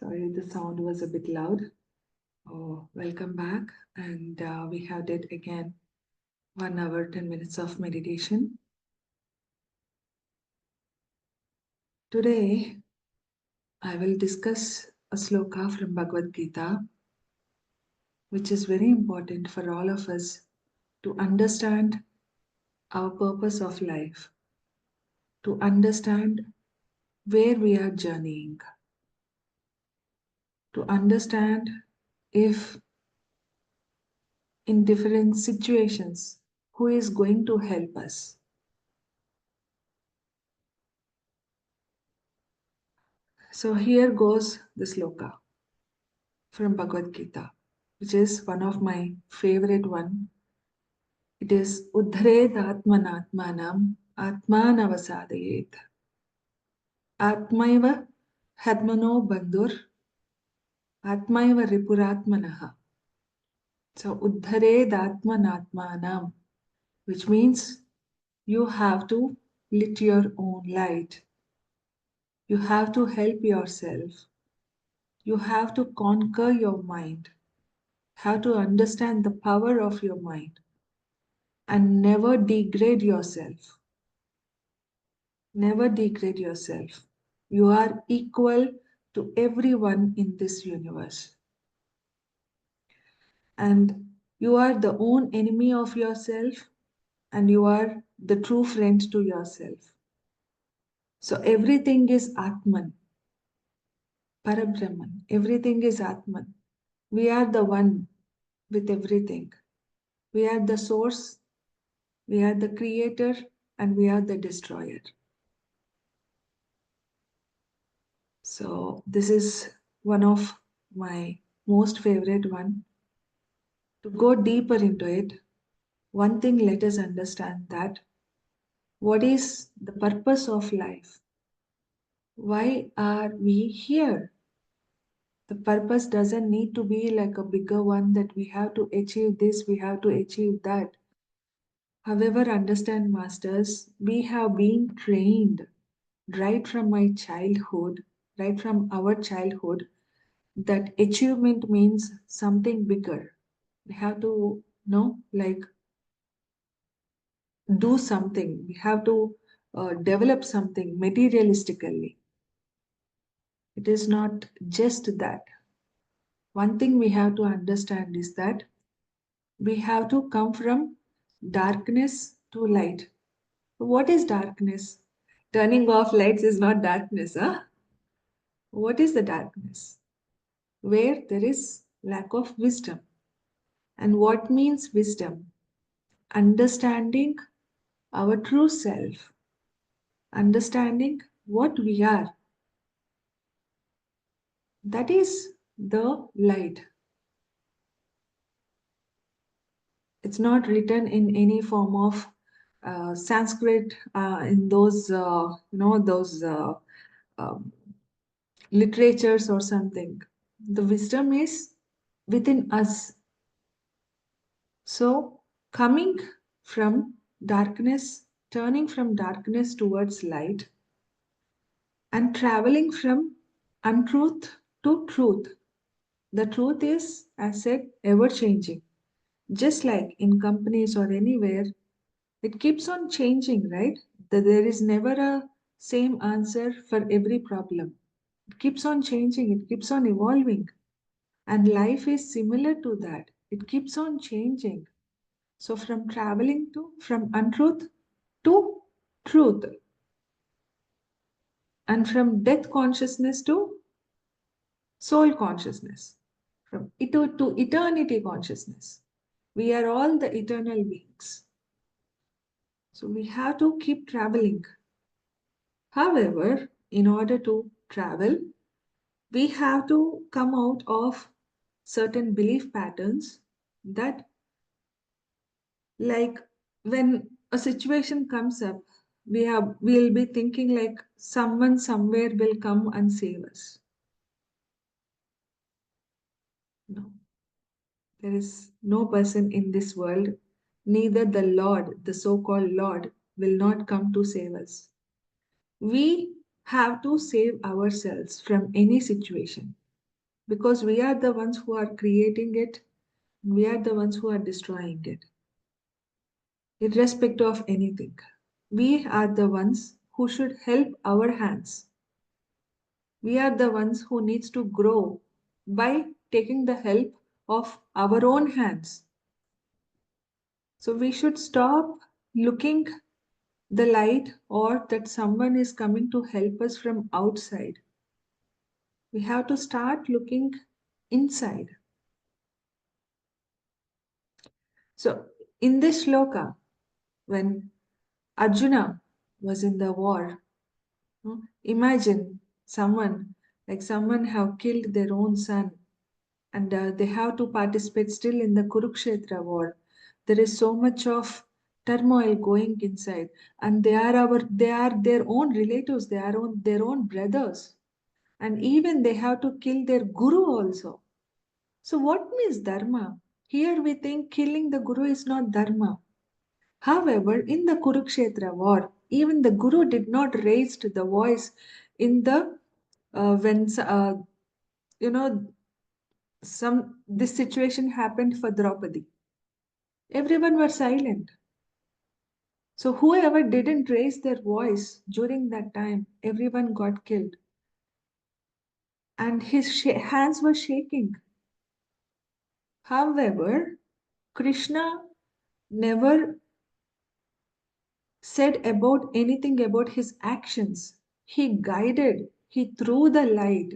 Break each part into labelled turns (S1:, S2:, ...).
S1: Sorry, the sound was a bit loud. Oh, welcome back. And we have did again 1 hour, 10 minutes of meditation. Today, I will discuss a sloka from Bhagavad Gita, which is very important for all of us to understand our purpose of life, to understand where we are journeying, to understand if in different situations, who is going to help us. So here goes the sloka from Bhagavad Gita, which is one of my favorite one. It is uddhared ātmanātmānaṁ avasādayet. Ātmaiva hyātmano bandhur ātmaiva ripur. So uddhared ātmanātmānaṁ, which means you have to lit your own light. You have to help yourself. You have to conquer your mind. Have to understand the power of your mind and never degrade yourself. Never degrade yourself. You are equal to everyone in this universe. And you are the own enemy of yourself, and you are the true friend to yourself. So everything is Atman, Parabrahman. Everything is Atman. We are the one with everything. We are the source, we are the creator, and we are the destroyer. So this is one of my most favorite one. To go deeper into it, one thing let us understand that what is the purpose of life? Why are we here? The purpose doesn't need to be like a bigger one that we have to achieve this, we have to achieve that. However, understand, masters, we have been trained right from my childhood, right from our childhood, that achievement means something bigger. We have to know, like, do something. We have to develop something materialistically. It is not just that. One thing we have to understand is that we have to come from darkness to light. What is darkness? Turning off lights is not darkness, huh? What is the darkness? Where there is lack of wisdom. And what means wisdom? Understanding our true self, understanding what we are. That is the light. It's not written in any form of Sanskrit, in those, those um, literatures or something. The wisdom is within us. So, coming from darkness, turning from darkness towards light, and traveling from untruth to truth. The truth is, as said, ever changing. Just like in companies or anywhere, it keeps on changing, right? That there is never a same answer for every problem. It keeps on changing, it keeps on evolving. And life is similar to that. It keeps on changing. So from untruth to truth, and from death consciousness to soul consciousness, from to eternity consciousness. We are all the eternal beings. So we have to keep traveling. However, in order to travel, we have to come out of certain belief patterns that, like, when a situation comes up, we'll be thinking like someone somewhere will come and save us. No. There is no person in this world, neither the Lord, the so called Lord, will not come to save us. We have to save ourselves from any situation. because we are the ones who are creating it, we are the ones who are destroying it, irrespective of anything. We are the ones who should help our hands. We are the ones who needs to grow by taking the help of our own hands. So we should stop looking the light or that someone is coming to help us from outside. We have to start looking inside. So in this shloka, when Arjuna was in the war, imagine someone have killed their own son, and they have to participate still in the Kurukshetra war. There is so much of turmoil going inside, and they are their own relatives, they are their own brothers, and even they have to kill their guru also. So what means dharma? Here we think killing the guru is not dharma. However, in the Kurukshetra war, even the guru did not raise the voice in the when you know some this situation happened for Draupadi. Everyone was silent. So whoever didn't raise their voice during that time, everyone got killed. And his hands were shaking. However, Krishna never said about anything about his actions. He guided, he threw the light.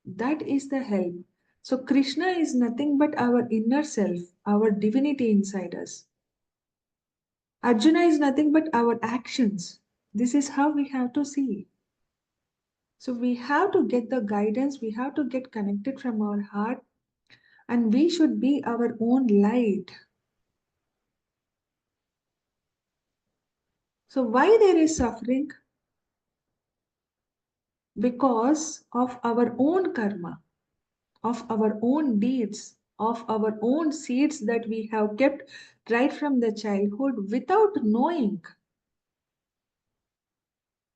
S1: That is the help. So Krishna is nothing but our inner self, our divinity inside us. Arjuna is nothing but our actions. This is how we have to see. So we have to get the guidance, we have to get connected from our heart, and we should be our own light. So why there is suffering? Because of our own karma, of our own deeds, of our own seeds that we have kept right from the childhood without knowing.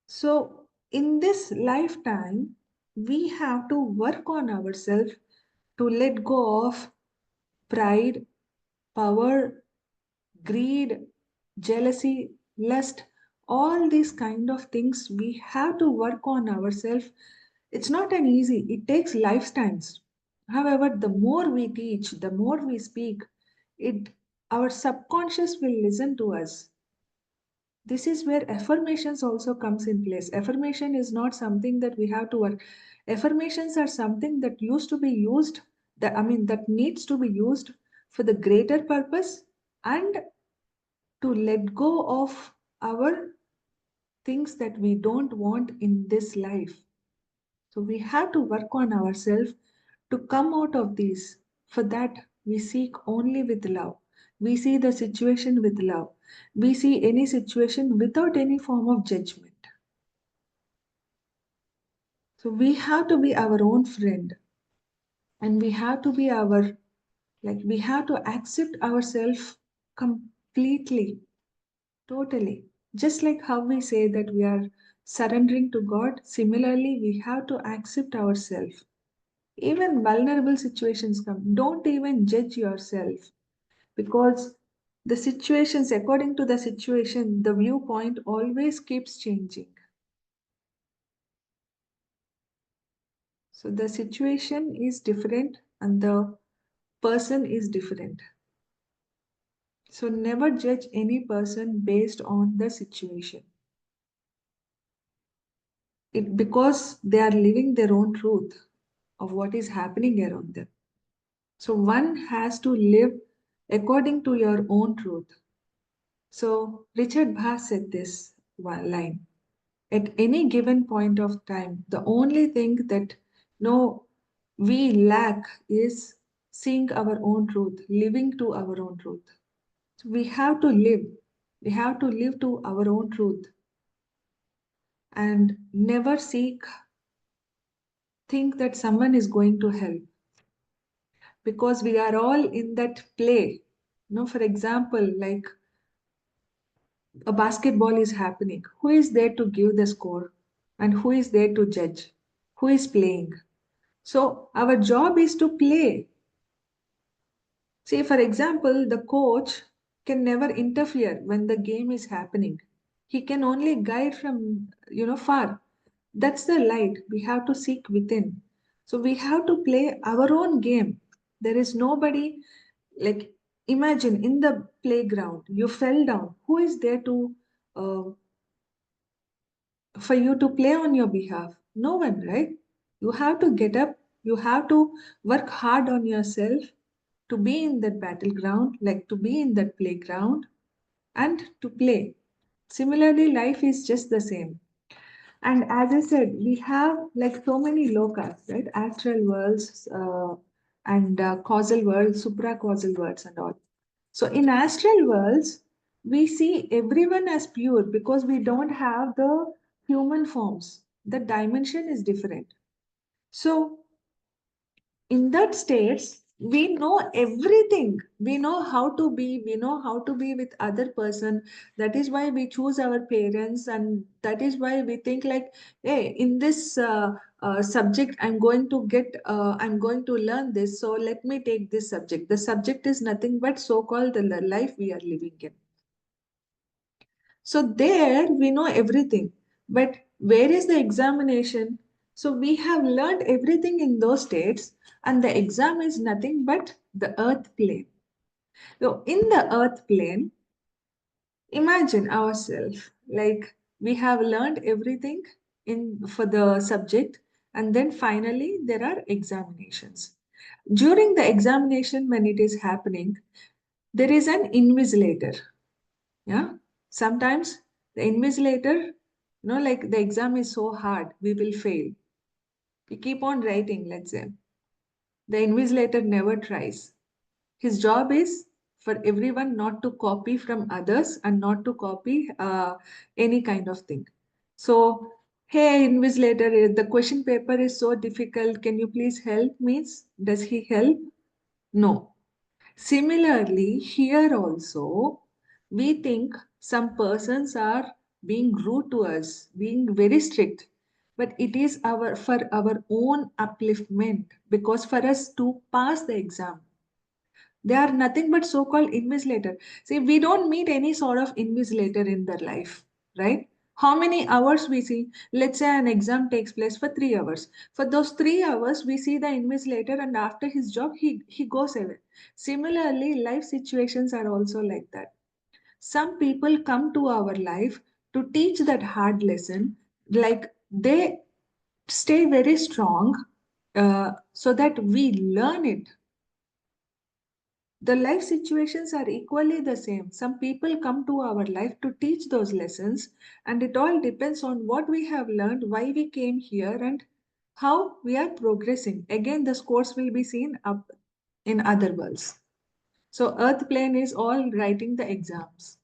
S1: So in this lifetime, we have to work on ourselves to let go of pride, power, greed, jealousy, lust, all these kind of things we have to work on ourselves. It's not an easy, it takes lifetimes. However, the more we teach, the more we speak, it our subconscious will listen to us. This is where affirmations also comes in place. Affirmation is not something that we have to work. Affirmations are something that used to be used, that needs to be used for the greater purpose and to let go of our things that we don't want in this life. So we have to work on ourselves to come out of these. For that, we seek only with love. We see the situation with love. We see any situation without any form of judgment. So we have to be our own friend, and we have to be we have to accept ourselves completely, totally. Just like how we say that we are surrendering to God, similarly, we have to accept ourselves. Even vulnerable situations come. Don't even judge yourself, because the situations, according to the situation, the viewpoint always keeps changing. So the situation is different and the person is different. So never judge any person based on the situation. Because they are living their own truth of what is happening around them. So one has to live according to your own truth. So Richard Bhatt said this one line. At any given point of time, the only thing that no we lack is seeing our own truth, living to our own truth. So we have to live. We have to live to our own truth and never think that someone is going to help, because we are all in that play. For example, like a basketball is happening. Who is there to give the score? And who is there to judge? Who is playing? So our job is to play. See, for example, the coach can never interfere when the game is happening. He can only guide from, far. That's the light we have to seek within. So we have to play our own game. There is nobody, like, imagine in the playground, you fell down. Who is there to, uh, for you to play on your behalf? No one, right? You have to get up. You have to work hard on yourself to be in that battleground, like to be in that playground and to play. Similarly, life is just the same. And as I said, we have like so many lokas, right? Astral worlds and causal worlds, supracausal worlds, and all. So in astral worlds, we see everyone as pure because we don't have the human forms. The dimension is different. So in that states we know everything, we know how to be, we know how to be with other person. That is why we choose our parents, and that is why we think like, hey, in this subject I'm going to learn this, so let me take this subject. The subject is nothing but so called the life we are living in. So there we know everything. But where is the examination? So we have learned everything in those states, and the exam is nothing but the earth plane. So in the earth plane, imagine ourselves like we have learned everything in for the subject, and then finally there are examinations. During the examination, when it is happening, there is an invigilator. Yeah, sometimes the invigilator, like the exam is so hard, we will fail. We keep on writing, let's say. The invigilator never tries. His job is for everyone not to copy from others and not to copy any kind of thing. So, hey, invigilator, the question paper is so difficult. Can you please help? Means, does he help? No. Similarly, here also, we think some persons are being rude to us, being very strict, but it is our for our own upliftment because for us to pass the exam. They are nothing but so-called invigilator. See, we don't meet any sort of invigilator in their life, right? How many hours we see? Let's say an exam takes place for 3 hours. For those 3 hours, we see the invigilator, and after his job, he goes away. Similarly, life situations are also like that. Some people come to our life to teach that hard lesson, like they stay very strong so that we learn it. The life situations are equally the same. Some people come to our life to teach those lessons, and it all depends on what we have learned, why we came here, and how we are progressing. Again, the scores will be seen up in other worlds. So, Earth plane is all writing the exams.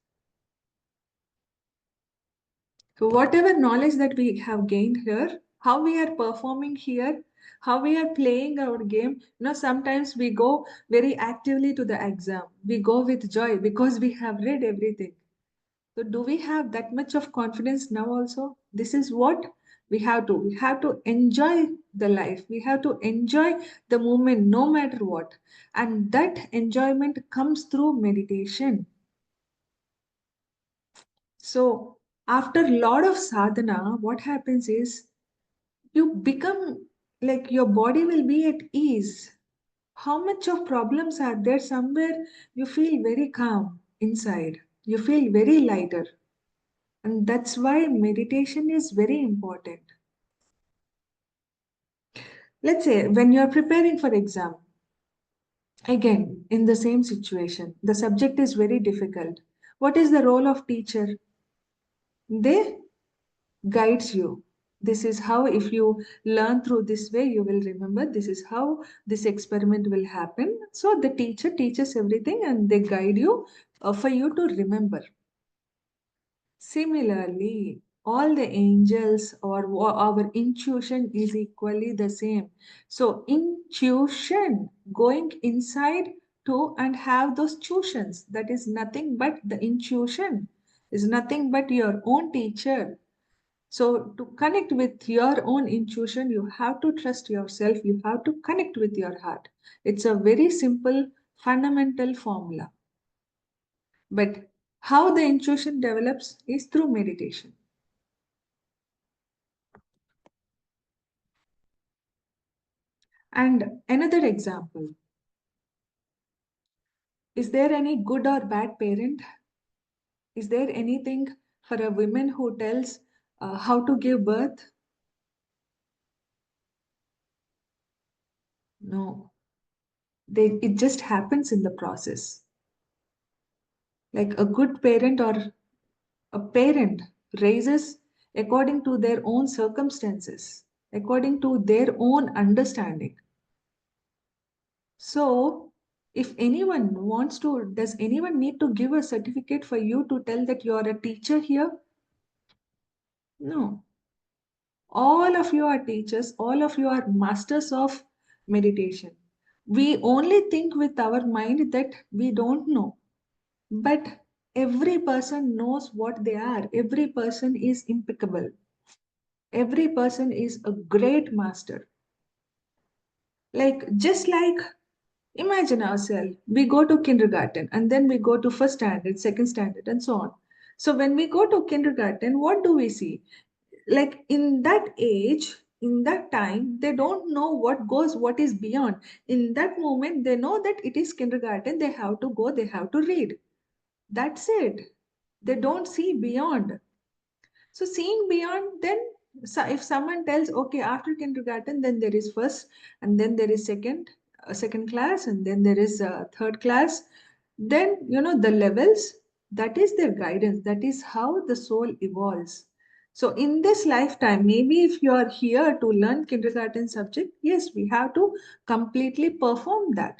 S1: So, whatever knowledge that we have gained here, how we are performing here, how we are playing our game, sometimes we go very actively to the exam. We go with joy because we have read everything. So, do we have that much of confidence now also? This is what we have to. We have to enjoy the life. We have to enjoy the moment no matter what. And that enjoyment comes through meditation. So, after a lot of sadhana, what happens is you become like your body will be at ease. How much of problems are there? Somewhere you feel very calm inside, you feel very lighter. And that's why meditation is very important. Let's say when you're preparing for exam, again in the same situation, the subject is very difficult. What is the role of teacher? They guides you. This is how, if you learn through this way, you will remember. This is how this experiment will happen. So the teacher teaches everything and they guide you for you to remember. Similarly, all the angels or our intuition is equally the same. So intuition, going inside to and have those tuitions, that is nothing but the intuition, is nothing but your own teacher. So, to connect with your own intuition, you have to trust yourself, you have to connect with your heart. It's a very simple, fundamental formula. But how the intuition develops is through meditation. And another example, is there any good or bad parent? Is there anything for a woman who tells how to give birth? No, it just happens in the process. Like a good parent or a parent raises according to their own circumstances, according to their own understanding. So, if anyone wants to, does anyone need to give a certificate for you to tell that you are a teacher here? No. All of you are teachers, all of you are masters of meditation. We only think with our mind that we don't know, but every person knows what they are. Every person is impeccable. Every person is a great master. Just like imagine ourselves, we go to kindergarten and then we go to first standard, second standard, and so on. So when we go to kindergarten, what do we see? Like in that age, in that time, they don't know what is beyond. In that moment, they know that it is kindergarten, they have to go, they have to read. That's it. They don't see beyond. So seeing beyond, then if someone tells, okay, after kindergarten, then there is first, and then there is second class, and then there is third class. Then the levels. That is their guidance. That is how the soul evolves. So in this lifetime, maybe if you are here to learn kindergarten subject, yes, we have to completely perform that.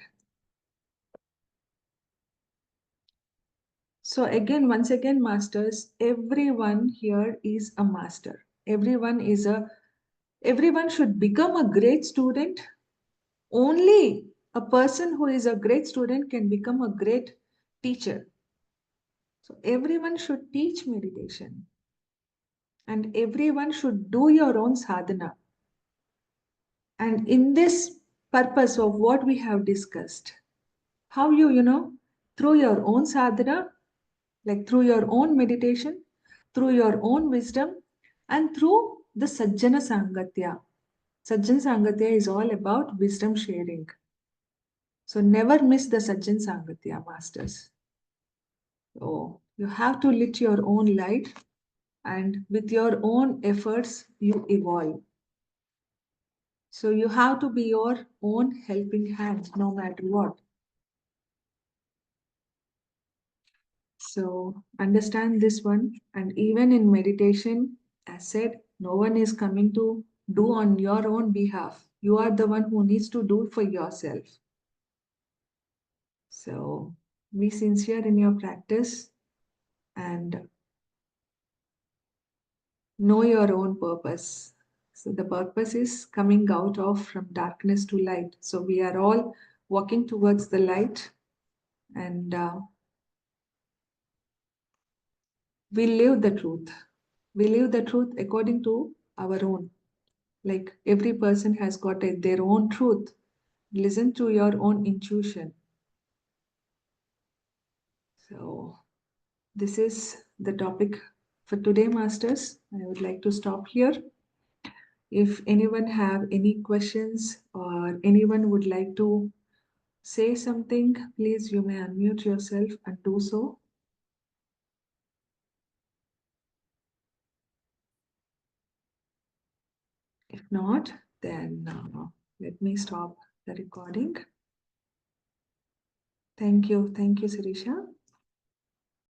S1: So again, once again, masters, everyone here is a master. Everyone should become a great student. Only a person who is a great student can become a great teacher. So everyone should teach meditation and everyone should do your own sadhana. And in this purpose of what we have discussed, how through your own sadhana, like through your own meditation, through your own wisdom, and through the Sajjana Sangatya. Sajjan Sangatya is all about wisdom sharing. So never miss the Sajjan Sangatya, masters. So you have to lit your own light, and with your own efforts, you evolve. So you have to be your own helping hand no matter what. So understand this one. And even in meditation, as said, no one is coming to do on your own behalf. You are the one who needs to do for yourself. So be sincere in your practice and know your own purpose. So the purpose is coming out of from darkness to light. So we are all walking towards the light, and we live the truth. We live the truth according to our own. Like every person has got their own truth. Listen to your own intuition. So this is the topic for today, masters. I would like to stop here. If anyone have any questions or anyone would like to say something, please you may unmute yourself and do so. If not, then let me stop the recording. Thank you, Sirisha.